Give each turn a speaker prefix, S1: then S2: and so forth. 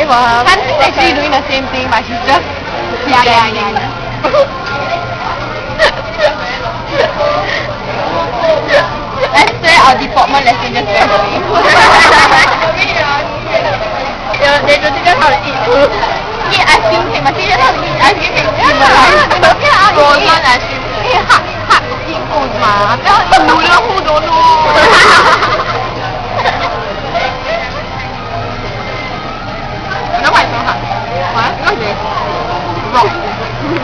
S1: for her. Hansi's actually doing the same thing, but she's just pretending. I swear our department lesson just went away. They don't teach us how to eat. Eat ice cream cake, must teach us how to eat ice cream cake. Frozen ice cream cake. 硬肚子嘛，不要